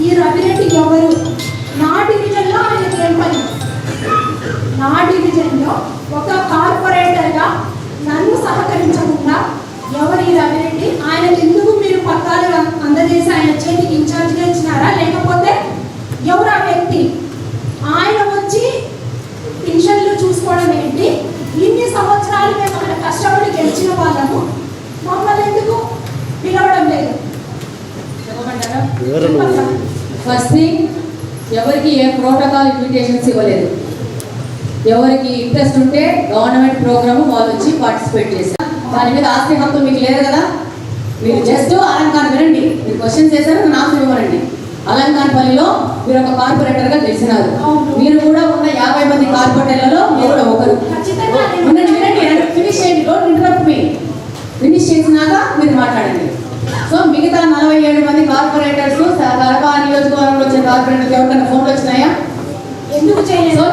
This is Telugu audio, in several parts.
ఈ రవిరెడ్డి ఎవరు, నా డివిజన్లో ఆయనకి ఏం పని? నా డివిజన్లో ఒక కార్పొరేటర్గా నన్ను సహకరించకుండా ఎవరు ఈ రవిరెడ్డి? ఆయన ఎందుకు మీరు పత్రాలు అందజేసి ఆయన చేతికి ఇన్ఛార్జ్గా ఇచ్చినారా, లేకపోతే ఎవరు ఆ వ్యక్తి? ఆయన వచ్చి పెన్షన్లు చూసుకోవడం ఏంటి? ఇన్ని సంవత్సరాలు మేము అక్కడ కష్టపడి గెలిచిన వాళ్ళము, మమ్మల్ని ఎందుకు పిలవడం లేదు? ఫస్ట్ థింగ్, ఎవరికి ఏ ప్రోటోకాల్ ఇన్విటేషన్స్ ఇవ్వలేదు. ఎవరికి ఇంట్రెస్ట్ ఉంటే గవర్నమెంట్ ప్రోగ్రామ్ వాళ్ళు వచ్చి పార్టిసిపేట్ చేశారు. దాని మీద ఆస్తి హక్కు మీకు లేదు కదా. మీరు జస్ట్ అలంకారం వినండి, మీరు క్వశ్చన్స్ చేశారు, నేను ఆన్సర్ ఇవ్వనండి. అలంకారపల్లిలో మీరు ఒక కార్పొరేటర్గా గెలిచినారు. మీరు కూడా ఉన్న 50 మంది కార్పొరేటర్లలో మీరు కూడా ఒకరు. ఫినిష్ చేయండి, డోంట్ ఇంటరప్ట్ మీ. ఫినిష్ చేసినాక మీరు మాట్లాడండి. సో మిగతా 47 మంది కార్పొరేటర్స్ కడప నియోజకవర్గంలో వచ్చిన కార్పొరేటర్స్ ఎవరికైనా ఫోన్లు వచ్చినాయా? ఎందుకు చేయలేదు?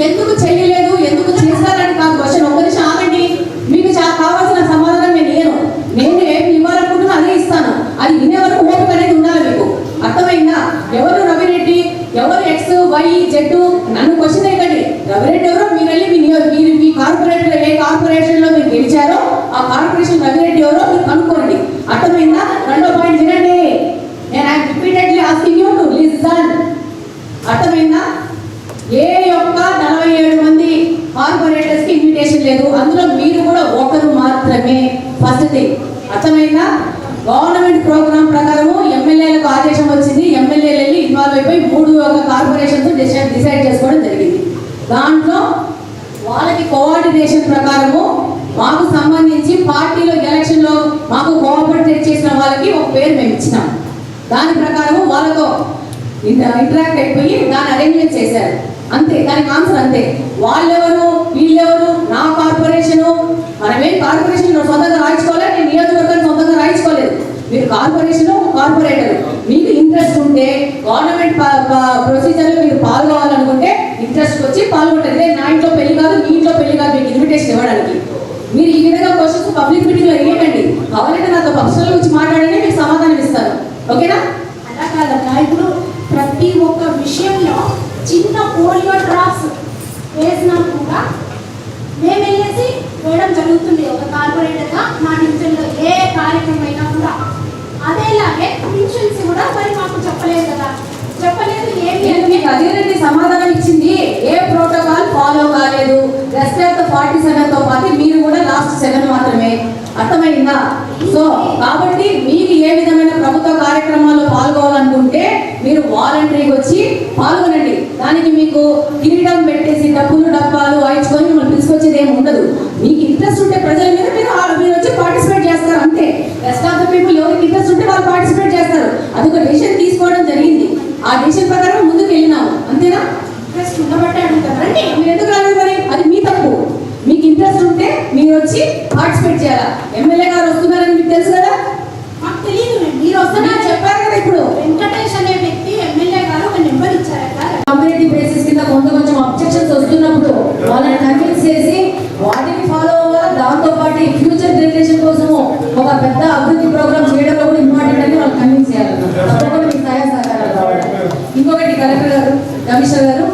ఎందుకు చేయలేదు, ఎందుకు చేశారని కాదు క్వశ్చన్. ఒక్క నిమిషం ఆగండి. మీకు కావాల్సిన సమాధానం నేను ఏమి ఇవ్వాలనుకుంటున్నా అదే ఇస్తాను. అది వినే వరకు ఓపిక అనేది ఉండాలి మీకు. అర్థమైందా? ఎవరు రవిరెడ్డి, ఎవరు ఎక్స్ వై జెడ్, నన్ను క్వశ్చన్ వేయకండి. రవిరెడ్డి ఎవరో మీరు వెళ్ళి మీరు మీ కార్పొరేటర్ ఏ కార్పొరేషన్ లో మీరు గెలిచారో ఆ కార్పొరేషన్ రవిరెడ్డి ఎవరో మీరు కనుక్కోండి. అర్థమైందా? రెండో పాయింట్ వినండి. నేను repeatedly asking you to listen. అర్థమైందా? ఏ యొక్క 47 మంది కార్పొరేటర్స్ కి ఇన్విటేషన్ లేదు, అందులో మీరు కూడా ఒకరు మాత్రమే. ఫస్ట్ థింగ్ అర్థమైందా? గవర్నమెంట్ ప్రోగ్రామ్ ప్రకారము ఎమ్మెల్యేలకు ఆదేశం వచ్చింది. ఎమ్మెల్యేలు వెళ్ళి ఇన్వాల్వ్ అయిపోయి 3 కార్పొరేషన్స్ డిసైడ్ చేసుకోవడం జరిగింది. దాంట్లో వాళ్ళకి కోఆర్డినేషన్ ప్రకారము మాకు సంబంధించి పార్టీలో ఎలక్షన్లో మాకు కోఆపరేట్ చేసిన వాళ్ళకి ఒక పేరు మేము ఇచ్చినాం. దాని ప్రకారము వాళ్ళతో ఇంటరాక్ట్ అయిపోయి దాన్ని అరేంజ్మెంట్ చేశారు. అంతే, దానికి ఆన్సర్ అంతే. వాళ్ళెవరు వీళ్ళెవరు, నా కార్పొరేషను, మనమేం కార్పొరేషన్ సొంతంగా రాయించుకోలేదు, నేను నియోజకవర్గాన్ని సొంతంగా రాయించుకోలేదు. మీరు కార్పొరేషన్ కార్పొరేటర్, మీకు ఇంట్రెస్ట్ ఉంటే గవర్నమెంట్ ప్రొసీజర్లో మీరు పాల్గొవాలనుకుంటే ఇంట్రెస్ట్ వచ్చి పాల్గొంటారు. నా ఇంట్లో పెళ్లి కాదు, మీ ఇంట్లో పెళ్లి కాదు మీకు ఇన్విటేషన్ ఇవ్వడానికి. మీరు ఈ విధంగా క్వశ్చన్స్ పబ్లిక్ మీటింగ్లో వేయకండి. కావాలంటే నాతో పర్సనల్ గురించి మాట్లాడితే మీకు సమాధానం ఇస్తాను. ఓకేనా? అలా కాదన్నా, ఇప్పుడు ప్రతి ఒక్క విషయంలో చిన్న పోలియో డ్రాప్స్ వేసినా కూడా మేము వెళ్ళేసి వేయడం జరుగుతుంది. ఒక కార్పొరేటర్గా మా డివిజన్లో ఏ కార్యక్రమం అయినా కూడా అదేలాగే పెన్షన్స్ కూడా మరి మాకు చెప్పలేదు కదా, చెప్పలేదు. మీకు అదేనండి సమాధానం ఇచ్చింది. ఏ ప్రోటోకాల్ ఫాలో కాలేదు. రెస్ట్ ఆఫ్ ద 47తో పాటు మీరు కూడా లాస్ట్ 7 మాత్రమే. అర్థమైందా? సో కాబట్టి మీకు ఏ విధమైన ప్రభుత్వ కార్యక్రమాల్లో పాల్గొవాలనుకుంటే మీరు వాలంటరీగా వచ్చి పాల్గొనండి. దానికి మీకు కిరీటం పెట్టేసి డబ్బాలు వాయించుకొని మిమ్మల్ని తీసుకొచ్చేది ఏమి ఉండదు. మీకు ఇంట్రెస్ట్ ఉంటే ప్రజల మీద మీరు వచ్చి పార్టిసిపేట్ చేస్తారు అంతే. రెస్ట్ ఆఫ్ ద పీపుల్ ఎవరికి ఇంట్రెస్ట్ ఉంటే వాళ్ళు పార్టిసిపేట్ చేస్తారు. అది ఒక డెసిషన్ తీసుకోవడం జరిగింది. ఆ డెసిషన్ ప్రకారం ముందుకు వెళ్ళినాము. అంతేనా? ఇంట్రెస్ట్ ఉండబట్టే అడుగుతారండి. మీరు ఎందుకు రాలేదు మరి? అది మీ తప్పు. మీకు ఇంట్రెస్ట్ ఉంటే మీరు వచ్చి పార్టిసిపేట్ చేయాలా. ఎమ్మెల్యే గారు వస్తున్నారని మీకు తెలుసు కదా? మాకు తెలియదు. మీరు వస్తున్నారని చెప్పారు కదా. ఇప్పుడు వెంకటేష్ అనే వ్యక్తి ఎమ్మెల్యే గారు ఒక నెంబర్ ఇచ్చారట. కమ్యూనిటీ బేసిస్ కింద కొంచెం అబ్జెక్షన్స్ వస్తున్నప్పుడు వాళ్ళని కన్విన్స్ చేసి వాటిని ఫాలో అవ్వాలి. దాంతో పాటు ఫ్యూచర్ జనరేషన్ కోసము ఒక పెద్ద అభివృద్ధి ప్రోగ్రామ్ చేయడంలో కూడా ఇంపార్టెంట్ అని వాళ్ళు కన్విన్స్ చేయాలన్నారు. తప్పకుండా మీకు సహాయ సహకారాలు కావాలి. ఇంకొకటి కలెక్టర్ గారు, కమిషనర్ గారు,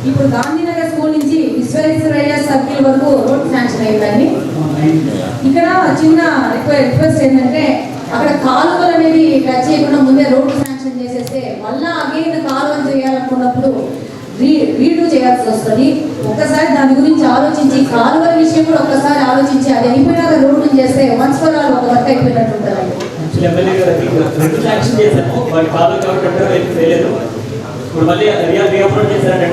ఇప్పుడు గాంధీనగర్ స్కూల్ నుంచి విశ్వేశ్వరయ్య సర్కిల్ వరకు రోడ్ శాంక్షన్ అయిందండి. ఇక్కడ చిన్న రిక్వెస్ట్ ఏంటంటే అక్కడ కాలువలు అనేది టచ్ చేయకుండా ముందే రోడ్డు శాంక్షన్ చేసేస్తే మళ్ళా అగైన్ కాలువలు చేయాలనుకున్నప్పుడు రీడూ చేయాల్సి వస్తుంది. ఒక్కసారి దాని గురించి ఆలోచించి కాలువల విషయం కూడా ఒక్కసారి ఆలోచించి అది అయిపోయినాక రోడ్డు చేస్తే వన్స్ ఫర్ ఆల్ ఒక వర్క్ అయిపోయినట్టు ఉంటుంది. ఇప్పుడు మళ్ళీ రీఅప్లోడ్ చేశారంటే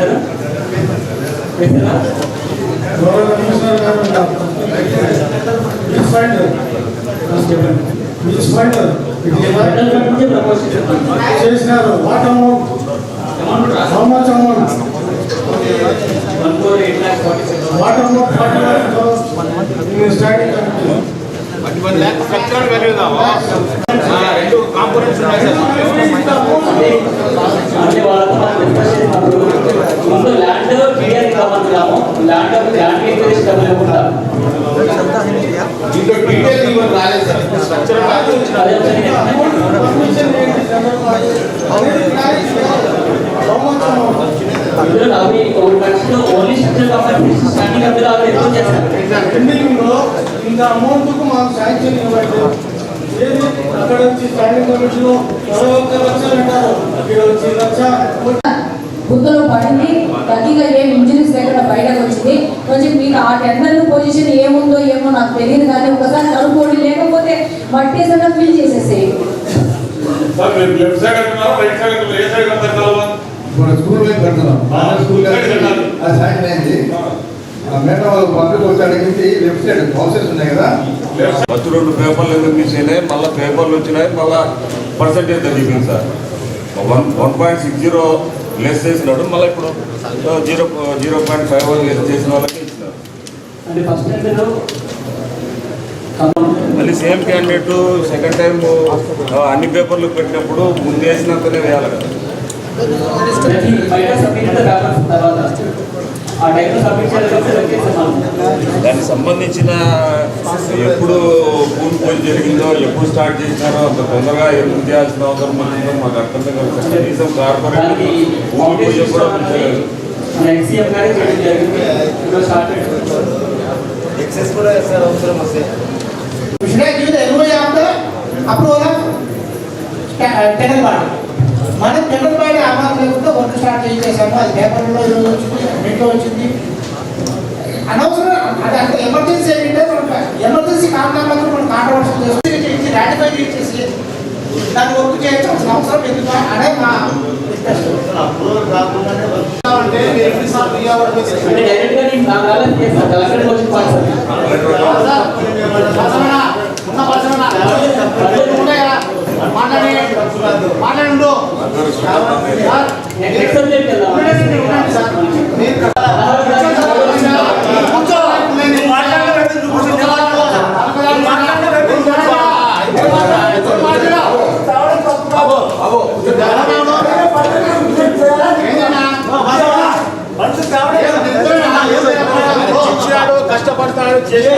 చేసినారు. What amount, how much amount? 1,48,40,000. What amount? 41,000 starting 1 lakh ఫ్యాక్చర్ value దావా. రెండు కాంపోనెంట్స్ ఉన్నాయి సార్. అంటే వాళ్ళతో మనం డిస్కస్ చేసినప్పుడు ముందు ల్యాండ్ క్లియర్ కావాలనుకున్నాము. ల్యాండ్ ఎక్విజిషన్ డబ్బులు ఇవ్వకుండా దీంట్లో డీటెయిల్ ఇవ్వడం రాలేదు సార్. స్ట్రక్చర్ వాల్యూ అదే అనేది క్లారిటీ లేదు. How much amount? ఇందులో అవి ఒక పక్షిలో ఓన్లీ స్ట్రక్చర్ కంపెనీ స్టాండింగ్ అందులో అవి ఎక్కువ చేస్తారు. ఎండింగ్ లో ఇంత అమౌంట్ కు మాకు శాంక్షన్ ఇవ్వండి. ఏది అక్కడ వచ్చి స్టాండింగ్ కమిటీలో 21 లక్షలు అంటారు, ఇక్కడ వచ్చి 1 లక్ష. బుద్ధలో పడింది, గట్టిగా ఏం ఇంజరీస్ లేకుండా బయటకు వచ్చింది. కొంచెం మీకు ఆ టెండర్ పొజిషన్ ఏముందో ఏమో నాకు తెలియదు, కానీ ఒకసారి కనుక్కోండి, లేకపోతే మట్టేసన్నా ఫిల్ చేసేసేయి. సార్ మీరు లెఫ్ట్ సైడ్ అంటున్నారు, రైట్ సైడ్ అంటున్నారు, ఏ సైడ్ అంటున్నారు? మన స్కూల్ వైపు కడుతున్నాం. స్కూల్ సైడ్ కట్టాలి. అది సాయం అయింది. మేడం వాళ్ళు పబ్లిక్ వచ్చాడికి లెఫ్ట్ సైడ్ హౌసెస్ ఉన్నాయి కదా. ఫస్ట్ 2 పేపర్లు ఎందుకు మిస్ అయినాయి, మళ్ళీ పేపర్లు వచ్చినాయి, మళ్ళీ పర్సంటేజ్ తగ్గిపోయింది సార్. 1.60 లెస్ చేసినాడు, మళ్ళీ ఇప్పుడు 0.51 లెస్ చేసిన వాళ్ళకి ఇచ్చినారు. అంటే ఫస్ట్ టెండర్ మళ్ళీ సేమ్ క్యాండిడేట్ సెకండ్ టైం అన్ని పేపర్లు పెట్టినప్పుడు ముందు వేసినంతనే వేయాలి కదా. బయట సబ్మిట్ పేపర్స్ తర్వాత ఆ టైంలో సబ్మిట్ చేయాలి. దానికి సంబంధించిన ఎప్పుడు భూమి పూజ జరిగిందో, ఎప్పుడు స్టార్ట్ చేసినారో అంత తొందరగా ఎందుకు చేయాల్సిన అవసరం ఉంటుందో మాకు అర్థం కాదు. కనీసం కార్పొరేట్ భూమి పూజ కూడా పిలిచలేదు. ఎక్సీఎం గారే చేయడం జరిగింది. ఇప్పుడు స్టార్ట్ ఎక్సెస్ కూడా సార్ అవసరం వస్తాయి. మనం టెండర్ బయట ఆమాదం లేకుండా వర్క్ స్టార్ట్ చేసేసాము. అది పేపర్లో ఈరోజు వచ్చింది, నెట్లో వచ్చింది. అనవసరం అది అంత ఎమర్జెన్సీ ఏంటంటే మనకు ఎమర్జెన్సీ కారణాలకు మనం కాంట్రవర్షన్ చేసి రాటిఫై చేసి దాన్ని వర్క్ చేయాల్సిన అవసరం ఎందుకు అనే మా అంటే డైరెక్ట్ గా నేను నా కాలం చేస్తాను. కలెక్టర్ వచ్చి మాట్లాడు నెక్స్ట్ సబ్జెక్ట్ కష్టపడతాడు చేసి